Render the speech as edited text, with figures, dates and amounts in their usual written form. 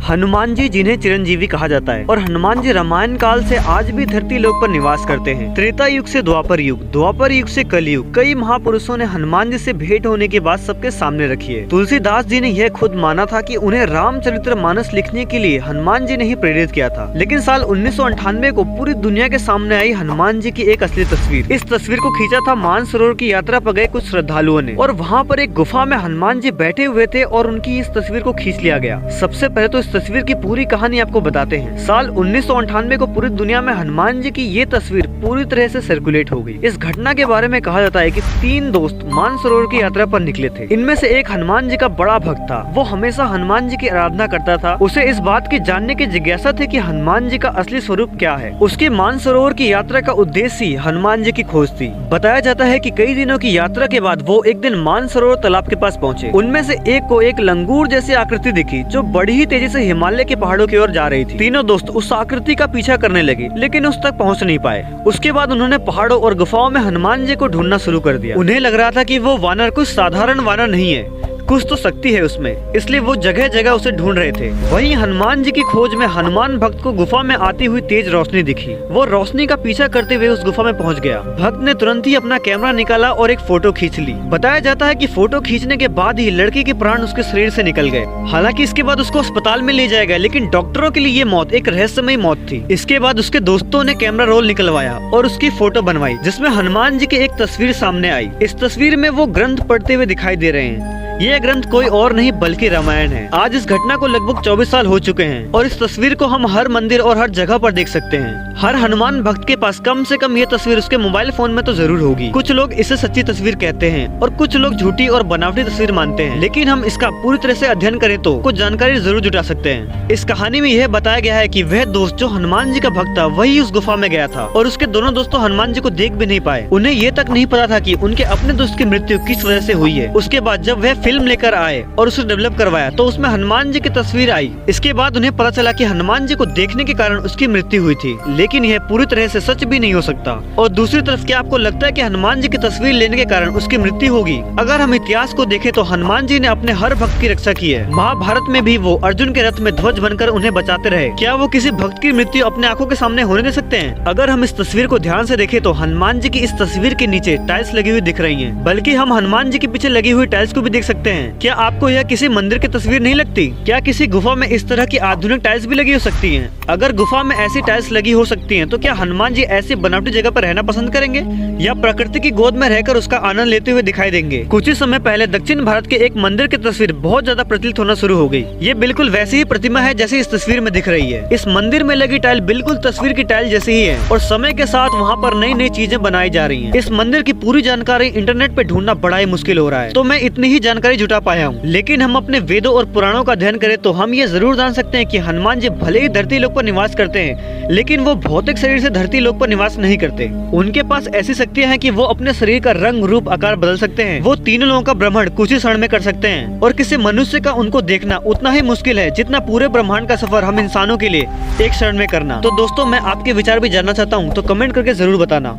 हनुमान जी जिन्हें चिरंजीवी कहा जाता है और हनुमान जी रामायण काल से आज भी धरती लोक पर निवास करते हैं। त्रेता युग से द्वापर युग, द्वापर युग से कलयुग, कई महापुरुषों ने हनुमान जी से भेंट होने की बात सबके सामने रखी है। तुलसीदास जी ने यह खुद माना था कि उन्हें रामचरितमानस लिखने के लिए हनुमान जी ने ही प्रेरित किया था। लेकिन साल 1998 को पूरी दुनिया के सामने आई हनुमान जी की एक असली तस्वीर। इस तस्वीर को खींचा था मानसरोवर की यात्रा पर गए कुछ श्रद्धालुओं ने, और वहाँ पर एक गुफा में हनुमान जी बैठे हुए थे और उनकी इस तस्वीर को खींच लिया गया। सबसे पहले तो इस तस्वीर की पूरी कहानी आपको बताते हैं। साल 1998 को पूरी दुनिया में हनुमान जी की ये तस्वीर पूरी तरह से सर्कुलेट हो गई। इस घटना के बारे में कहा जाता है कि 3 दोस्त मानसरोवर की यात्रा पर निकले थे। इनमें से एक हनुमान जी का बड़ा भक्त था। वो हमेशा हनुमान जी की आराधना करता था। उसे इस बात की जानने की जिज्ञासा थी कि हनुमान जी का असली स्वरूप क्या है। उसकी मानसरोवर की यात्रा का उद्देश्य ही हनुमान जी की खोज थी। बताया जाता है कि कई दिनों की यात्रा के बाद वो एक दिन मानसरोवर तालाब के पास पहुँचे। उनमें से एक को एक लंगूर जैसी आकृति दिखी जो बड़ी ही तेजी से हिमालय के पहाड़ों की ओर जा रही थी। तीनों दोस्त उस आकृति का पीछा करने लगे, लेकिन उस तक पहुंच नहीं पाए। उसके बाद उन्होंने पहाड़ों और गुफाओं में हनुमान जी को ढूंढना शुरू कर दिया। उन्हें लग रहा था कि वो वानर कुछ साधारण वानर नहीं है, कुछ तो शक्ति है उसमें, इसलिए वो जगह जगह उसे ढूंढ रहे थे। वहीं हनुमान जी की खोज में हनुमान भक्त को गुफा में आती हुई तेज रोशनी दिखी। वो रोशनी का पीछा करते हुए उस गुफा में पहुंच गया। भक्त ने तुरंत ही अपना कैमरा निकाला और एक फोटो खींच ली। बताया जाता है कि फोटो खींचने के बाद ही लड़की के प्राण उसके शरीर से निकल गए। हालांकि इसके बाद उसको अस्पताल में ले जाया गया, लेकिन डॉक्टरों के लिए ये मौत एक रहस्यमयी मौत थी। इसके बाद उसके दोस्तों ने कैमरा रोल निकलवाया और उसकी फोटो बनवाई, जिसमें हनुमान जी की एक तस्वीर सामने आई। इस तस्वीर में वो ग्रंथ पढ़ते हुए दिखाई दे रहे हैं। ये ग्रंथ कोई और नहीं बल्कि रामायण है। आज इस घटना को लगभग 24 साल हो चुके हैं और इस तस्वीर को हम हर मंदिर और हर जगह पर देख सकते हैं। हर हनुमान भक्त के पास कम से कम ये तस्वीर उसके मोबाइल फोन में तो जरूर होगी। कुछ लोग इसे सच्ची तस्वीर कहते हैं और कुछ लोग झूठी और बनावटी तस्वीर मानते हैं, लेकिन हम इसका पूरी तरह से अध्ययन करें तो कुछ जानकारी जरूर जुटा सकते हैं। इस कहानी में यह बताया गया है कि वह दोस्त जो हनुमान जी का भक्त था वही उस गुफा में गया था और उसके दोनों दोस्तों हनुमान जी को देख भी नहीं पाए। उन्हें ये तक नहीं पता था कि उनके अपने दोस्त की मृत्यु किस वजह से हुई है। उसके बाद जब वह फिल्म लेकर आए और उसे डेवलप करवाया तो उसमें हनुमान जी की तस्वीर आई। इसके बाद उन्हें पता चला कि हनुमान जी को देखने के कारण उसकी मृत्यु हुई थी, लेकिन यह पूरी तरह से सच भी नहीं हो सकता। और दूसरी तरफ क्या आपको लगता है कि हनुमान जी की तस्वीर लेने के कारण उसकी मृत्यु होगी? अगर हम इतिहास को देखें तो हनुमान जी ने अपने हर भक्त की रक्षा की है। महाभारत में भी वो अर्जुन के रथ में ध्वज बनकर उन्हें बचाते रहे। क्या वो किसी भक्त की मृत्यु अपने आंखों के सामने होने दे सकते हैं? अगर हम इस तस्वीर को ध्यान से देखें तो हनुमान जी की इस तस्वीर के नीचे टाइल्स लगी हुई दिख रही है, बल्कि हम हनुमान जी के पीछे लगी हुई टाइल्स को भी देख सकते हैं। क्या आपको यह किसी मंदिर की तस्वीर नहीं लगती? क्या किसी गुफा में इस तरह की आधुनिक टाइल्स भी लगी हो सकती हैं? अगर गुफा में ऐसी टाइल्स लगी हो सकती हैं, तो क्या हनुमान जी ऐसी बनावटी जगह पर रहना पसंद करेंगे या प्रकृति की गोद में रहकर उसका आनंद लेते हुए दिखाई देंगे? कुछ ही समय पहले दक्षिण भारत के एक मंदिर की तस्वीर बहुत ज्यादा प्रचलित होना शुरू हो गई। ये बिल्कुल वैसी ही प्रतिमा है जैसी इस तस्वीर में दिख रही है। इस मंदिर में लगी टाइल बिल्कुल तस्वीर की टाइल जैसी ही है और समय के साथ वहाँ पर नई नई चीजें बनाई जा रही है। इस मंदिर की पूरी जानकारी इंटरनेट पे ढूंढना बड़ा ही मुश्किल हो रहा है, तो मैं इतनी ही जानकारी जुटा पाया हूँ। लेकिन हम अपने वेदों और पुराणों का अध्ययन करें तो हम ये जरूर जान सकते हैं कि हनुमान जी भले ही धरती लोक पर निवास करते हैं, लेकिन वो भौतिक शरीर से धरती लोक पर निवास नहीं करते। उनके पास ऐसी शक्तियां हैं कि वो अपने शरीर का रंग रूप आकार बदल सकते हैं। वो तीनों लोगों का भ्रमण कुछ ही क्षण में कर सकते हैं और किसी मनुष्य का उनको देखना उतना ही मुश्किल है जितना पूरे ब्रह्मांड का सफर हम इंसानों के लिए एक क्षण में करना। तो दोस्तों, मैं आपके विचार भी जानना चाहता हूँ, तो कमेंट करके जरूर बताना।